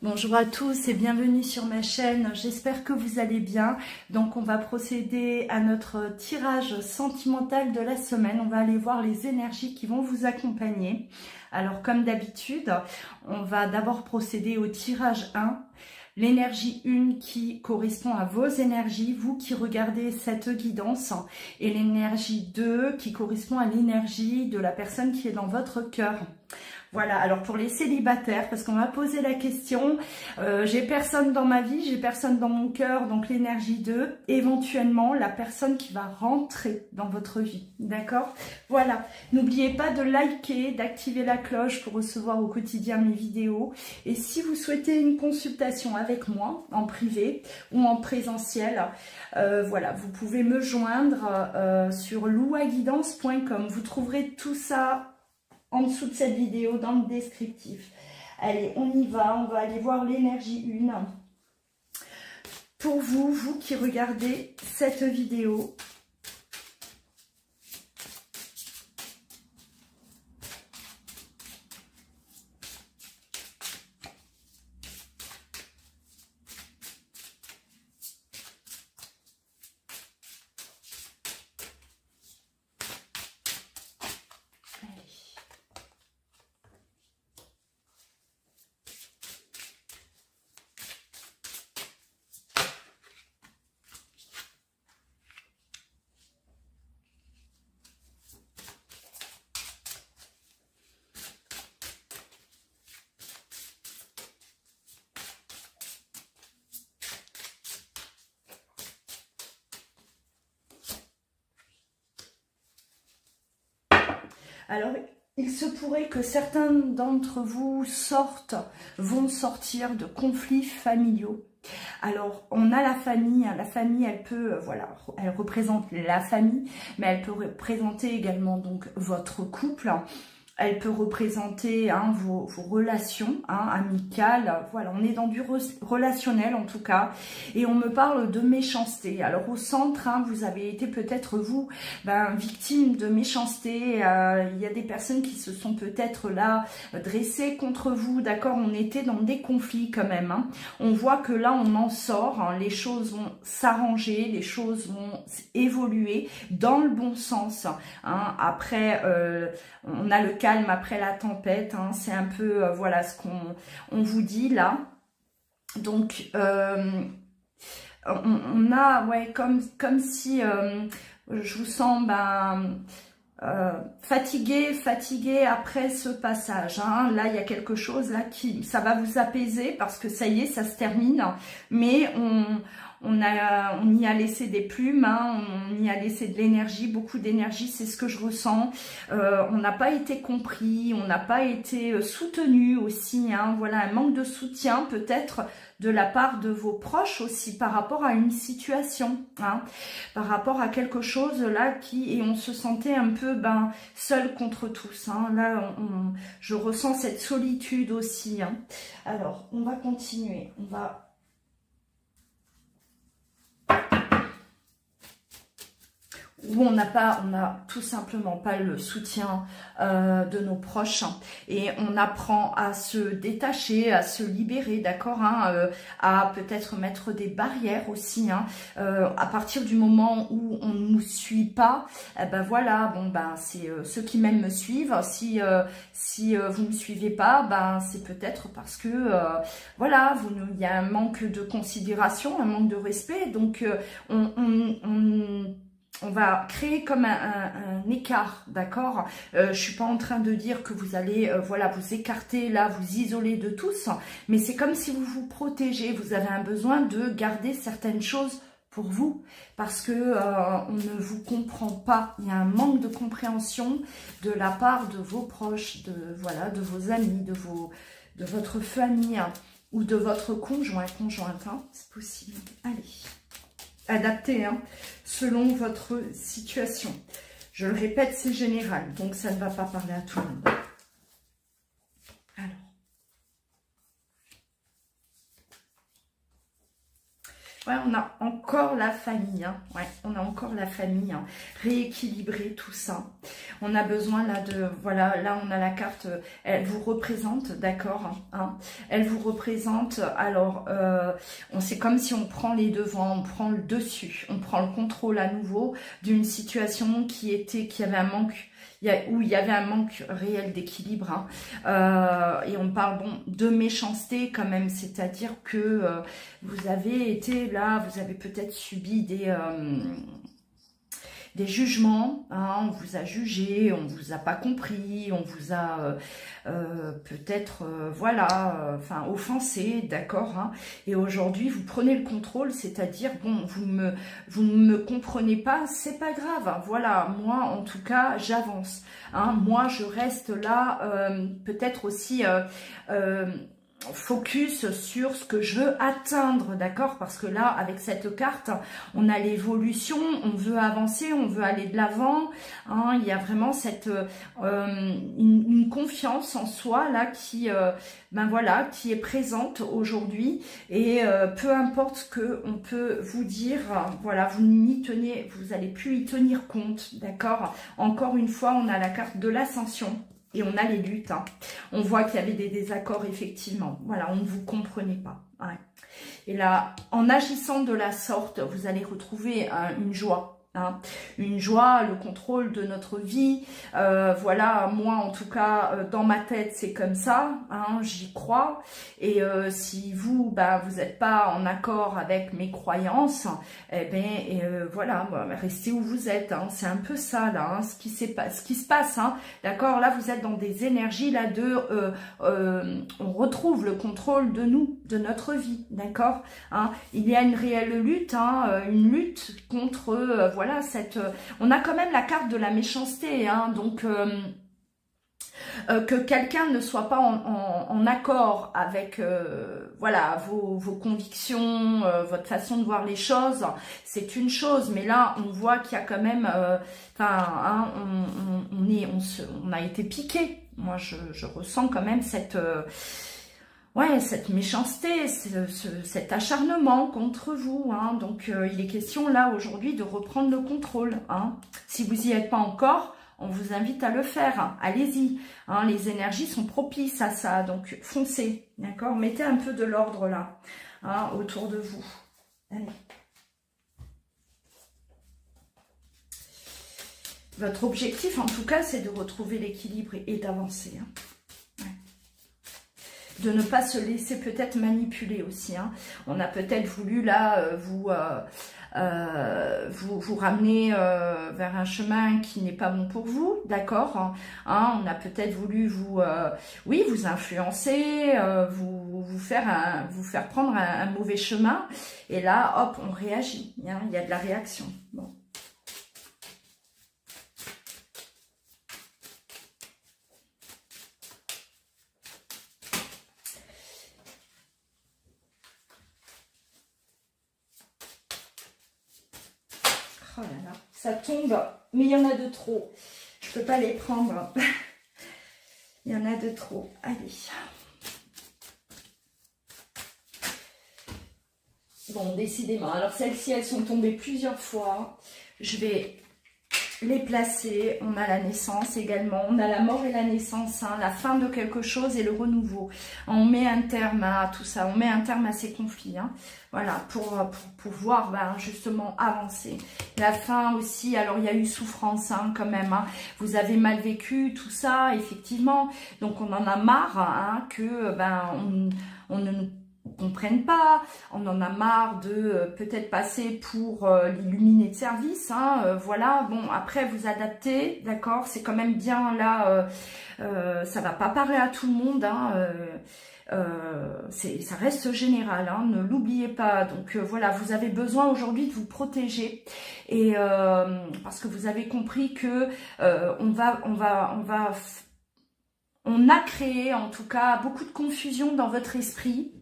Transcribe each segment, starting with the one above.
Bonjour à tous et bienvenue sur ma chaîne, j'espère que vous allez bien. Donc on va procéder à notre tirage sentimental de la semaine. On va aller voir les énergies qui vont vous accompagner. Alors comme d'habitude, on va d'abord procéder au tirage 1. L'énergie 1 qui correspond à vos énergies, vous qui regardez cette guidance, et l'énergie 2 qui correspond à l'énergie de la personne qui est dans votre cœur. Voilà, alors pour les célibataires, parce qu'on m'a posé la question, j'ai personne dans ma vie, j'ai personne dans mon cœur, donc l'énergie 2, éventuellement la personne qui va rentrer dans votre vie, d'accord? Voilà, n'oubliez pas de liker, d'activer la cloche pour recevoir au quotidien mes vidéos. Et si vous souhaitez une consultation avec moi, en privé ou en présentiel, voilà, vous pouvez me joindre sur louaguidance.com. Vous trouverez tout ça en dessous de cette vidéo, dans le descriptif. Allez, on y va, on va aller voir l'énergie 1. Pour vous, vous qui regardez cette vidéo, alors, il se pourrait que certains d'entre vous vont sortir de conflits familiaux. Alors, on a la famille, hein, la famille, elle peut, voilà, elle représente la famille, mais elle peut représenter également donc votre couple. Elle peut représenter vos relations amicales. Voilà, on est dans du relationnel en tout cas. Et on me parle de méchanceté. Alors au centre, vous avez été peut-être vous victime de méchanceté. Il y a des personnes qui se sont peut-être là dressées contre vous. D'accord, on était dans des conflits quand même. On voit que là on en sort. Les choses vont s'arranger, les choses vont évoluer dans le bon sens. Après, on a le calme après la tempête, c'est un peu voilà ce qu'on vous dit là. Donc on a comme si je vous sens fatigué après ce passage. Là il y a quelque chose là ça va vous apaiser parce que ça y est, ça se termine, mais on y a laissé des plumes, on y a laissé de l'énergie, beaucoup d'énergie, c'est ce que je ressens. On n'a pas été compris, on n'a pas été soutenu aussi, voilà, un manque de soutien peut-être de la part de vos proches aussi par rapport à une situation, par rapport à quelque chose là et on se sentait un peu seul contre tous. Là, je ressens cette solitude aussi. Alors, on va continuer, on va où on n'a tout simplement pas le soutien de nos proches et on apprend à se détacher, à se libérer, d'accord, à peut-être mettre des barrières aussi, à partir du moment où on ne nous suit pas, voilà, c'est ceux qui m'aiment me suivent, si vous ne me suivez pas, c'est peut-être parce que voilà, il y a un manque de considération, un manque de respect, donc on va créer comme un écart, d'accord. Je suis pas en train de dire que vous allez voilà, vous écarter là, vous isoler de tous, mais c'est comme si vous vous protégez, vous avez un besoin de garder certaines choses pour vous, parce que on ne vous comprend pas, il y a un manque de compréhension de la part de vos proches, de vos amis, de votre famille, ou de votre conjointe, c'est possible. Allez, adapté selon votre situation. Je le répète, c'est général, donc ça ne va pas parler à tout le monde. Alors, Ouais, on a encore la famille, hein. Ouais, on a encore la famille, hein. Rééquilibrer tout ça. On a besoin là de, voilà, là on a la carte, elle vous représente, d'accord, hein. Elle vous représente, alors, c'est comme si on prend les devants, on prend le dessus, on prend le contrôle à nouveau d'une situation qui avait un manque. Où il y avait un manque réel d'équilibre, hein. Et on parle de méchanceté quand même, c'est-à-dire que vous avez été là, vous avez peut-être subi des jugements, hein, on vous a jugé, on vous a pas compris, on vous a peut-être, voilà, enfin offensé, d'accord, hein, et aujourd'hui vous prenez le contrôle, c'est-à-dire, bon, vous ne me comprenez pas, c'est pas grave, hein, voilà, moi en tout cas j'avance, hein, moi je reste là, peut-être aussi focus sur ce que je veux atteindre, d'accord, parce que là avec cette carte on a l'évolution, on veut avancer, on veut aller de l'avant, hein, il y a vraiment cette une confiance en soi là qui ben voilà, qui est présente aujourd'hui, et peu importe ce que on peut vous dire, voilà, vous n'y tenez, vous allez plus y tenir compte, d'accord. Encore une fois, on a la carte de l'ascension. Et on a les luttes, hein. On voit qu'il y avait des désaccords, effectivement. Voilà, on ne vous comprenait pas. Ouais. Et là, en agissant de la sorte, vous allez retrouver une joie. Hein, une joie, le contrôle de notre vie, voilà, moi en tout cas dans ma tête c'est comme ça, hein, j'y crois, et si vous, bah, vous n'êtes pas en accord avec mes croyances, eh bien voilà, restez où vous êtes, hein, c'est un peu ça là, hein, ce qui se passe, hein, d'accord, là vous êtes dans des énergies là on retrouve le contrôle de nous, de notre vie, d'accord, hein, il y a une réelle lutte, hein, une lutte contre, voilà, on a quand même la carte de la méchanceté, hein, donc que quelqu'un ne soit pas en accord avec voilà, vos convictions, votre façon de voir les choses, c'est une chose, mais là on voit qu'il y a quand même, hein, on a été piqué. Moi je ressens quand même cette ouais, cette méchanceté, cet acharnement contre vous, hein. Donc il est question là aujourd'hui de reprendre le contrôle, hein. Si vous n'y êtes pas encore, on vous invite à le faire, hein. Allez-y, hein. Les énergies sont propices à ça, donc foncez, d'accord. Mettez un peu de l'ordre là, hein, autour de vous. Allez. Votre objectif en tout cas c'est de retrouver l'équilibre et d'avancer, hein. De ne pas se laisser peut-être manipuler aussi, hein. On a peut-être voulu là vous ramener vers un chemin qui n'est pas bon pour vous, d'accord, hein, on a peut-être voulu vous oui, vous influencer, vous faire prendre un mauvais chemin, et là hop on réagit, hein, il y a de la réaction. Bon. Oh là là, ça tombe, mais il y en a de trop. Je peux pas les prendre. Il y en a de trop. Allez. Bon, décidément. Alors, celles-ci, elles sont tombées plusieurs fois. Je vais les placer. On a la naissance également. On a la mort et la naissance, hein, la fin de quelque chose et le renouveau. On met un terme à tout ça. On met un terme à ces conflits, hein. Voilà, pour pouvoir justement avancer. La fin aussi, alors il y a eu souffrance, hein, quand même, hein. Vous avez mal vécu tout ça, effectivement. Donc on en a marre, hein, que on ne nous comprenne pas. On en a marre de peut-être passer pour l'illuminé de service, hein, voilà. Bon, après vous adaptez, d'accord. C'est quand même bien là. Ça va pas parler à tout le monde, hein. Ça reste général, hein, ne l'oubliez pas. Donc voilà, vous avez besoin aujourd'hui de vous protéger, et parce que vous avez compris que on a créé en tout cas beaucoup de confusion dans votre esprit.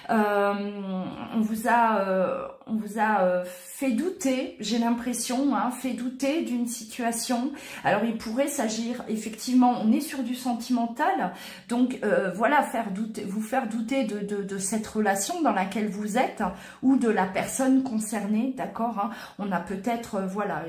On vous a fait douter, j'ai l'impression, hein, fait douter d'une situation. Alors il pourrait s'agir, effectivement, on est sur du sentimental, donc voilà, vous faire douter de cette relation dans laquelle vous êtes, ou de la personne concernée, d'accord, hein. On a peut-être, voilà,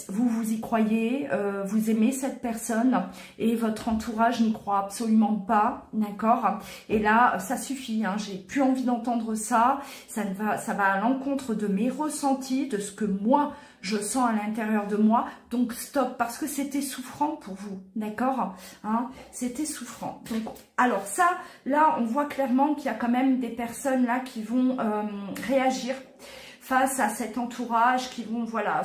vous y croyez, vous aimez cette personne, et votre entourage n'y croit absolument pas, d'accord. Et là, ça suffit, hein, j'ai plus envie d'entendre ça, ça va à l'encontre de mes ressentis, de ce que moi je sens à l'intérieur de moi, donc stop, parce que c'était souffrant pour vous, d'accord, hein, c'était souffrant. Donc, alors ça, là, on voit clairement qu'il y a quand même des personnes là qui vont réagir face à cet entourage, qui vont, voilà,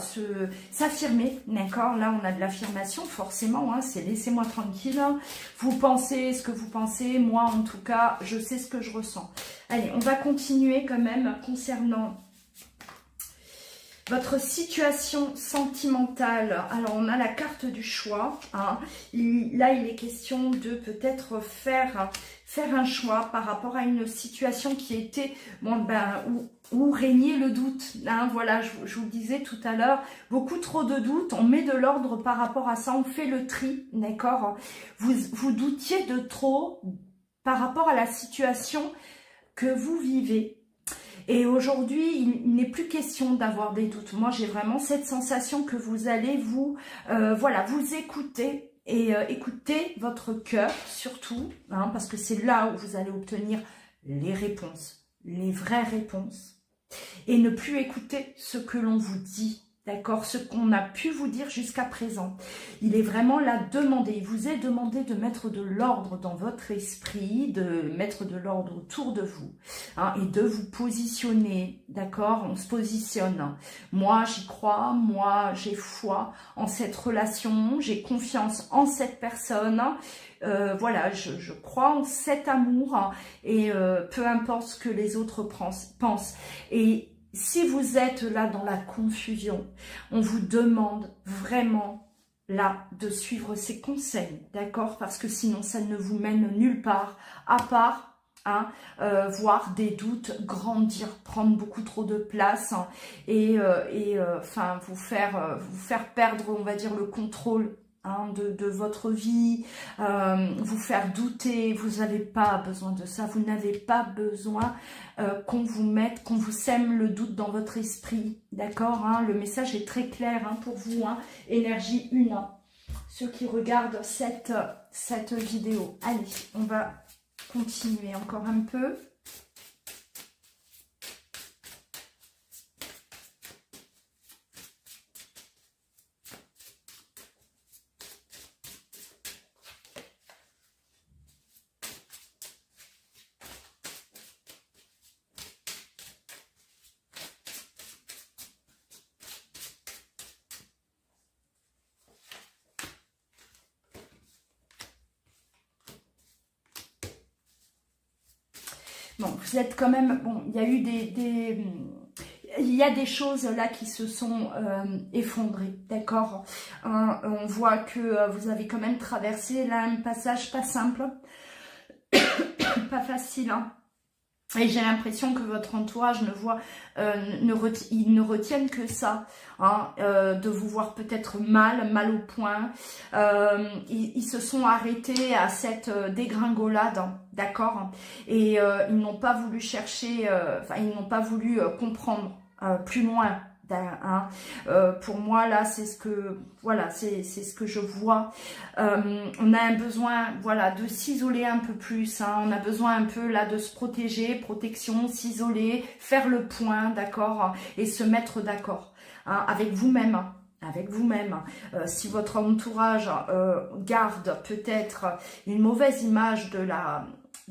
s'affirmer, d'accord. Là, on a de l'affirmation, forcément, hein, c'est laissez-moi tranquille, vous pensez ce que vous pensez, moi, en tout cas, je sais ce que je ressens. Allez, on va continuer quand même concernant votre situation sentimentale. Alors, on a la carte du choix, hein. Là, il est question de peut-être faire un choix par rapport à une situation qui était, bon, ben, où régnait le doute, hein. Voilà, je vous le disais tout à l'heure, beaucoup trop de doutes, on met de l'ordre par rapport à ça, on fait le tri, d'accord. Vous doutiez de trop par rapport à la situation que vous vivez. Et aujourd'hui, il n'est plus question d'avoir des doutes. Moi, j'ai vraiment cette sensation que vous allez voilà, vous écouter et écouter votre cœur surtout, hein, parce que c'est là où vous allez obtenir les réponses, les vraies réponses, et ne plus écouter ce que l'on vous dit. D'accord, ce qu'on a pu vous dire jusqu'à présent. Il est vraiment là demandé. Il vous est demandé de mettre de l'ordre dans votre esprit, de mettre de l'ordre autour de vous, hein, et de vous positionner. D'accord, on se positionne. Moi, j'y crois. Moi, j'ai foi en cette relation. J'ai confiance en cette personne. Voilà, je crois en cet amour, hein, et peu importe ce que les autres pensent. Et si vous êtes là dans la confusion, on vous demande vraiment là de suivre ces conseils, d'accord? Parce que sinon ça ne vous mène nulle part, à part voir des doutes grandir, prendre beaucoup trop de place, hein, et enfin vous faire perdre, on va dire, le contrôle, hein, de votre vie, vous faire douter. Vous n'avez pas besoin de ça, vous n'avez pas besoin qu'on vous sème le doute dans votre esprit, d'accord, hein. Le message est très clair, hein, pour vous, hein. Énergie 1, ceux qui regardent cette vidéo. Allez, on va continuer encore un peu. Bon, vous êtes quand même... Bon, il y a eu il y a des choses là qui se sont effondrées, d'accord, hein, on voit que vous avez quand même traversé là un passage pas simple, pas facile, hein. Et j'ai l'impression que votre entourage il ne retienne que ça, hein, de vous voir peut-être mal au point. Ils se sont arrêtés à cette dégringolade, d'accord, et ils n'ont pas voulu chercher, ils n'ont pas voulu comprendre plus loin. Hein. Pour moi là c'est ce que voilà, c'est ce que je vois. On a un besoin, voilà, de s'isoler un peu plus, hein. On a besoin un peu là de se protéger, protection, s'isoler, faire le point, d'accord, et se mettre d'accord, hein, avec vous-même. Avec vous-même, si votre entourage garde peut-être une mauvaise image de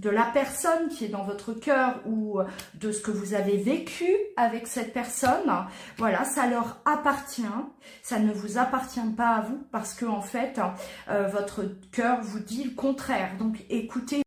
la personne qui est dans votre cœur, ou de ce que vous avez vécu avec cette personne, voilà, ça leur appartient, ça ne vous appartient pas à vous, parce que en fait, votre cœur vous dit le contraire. Donc écoutez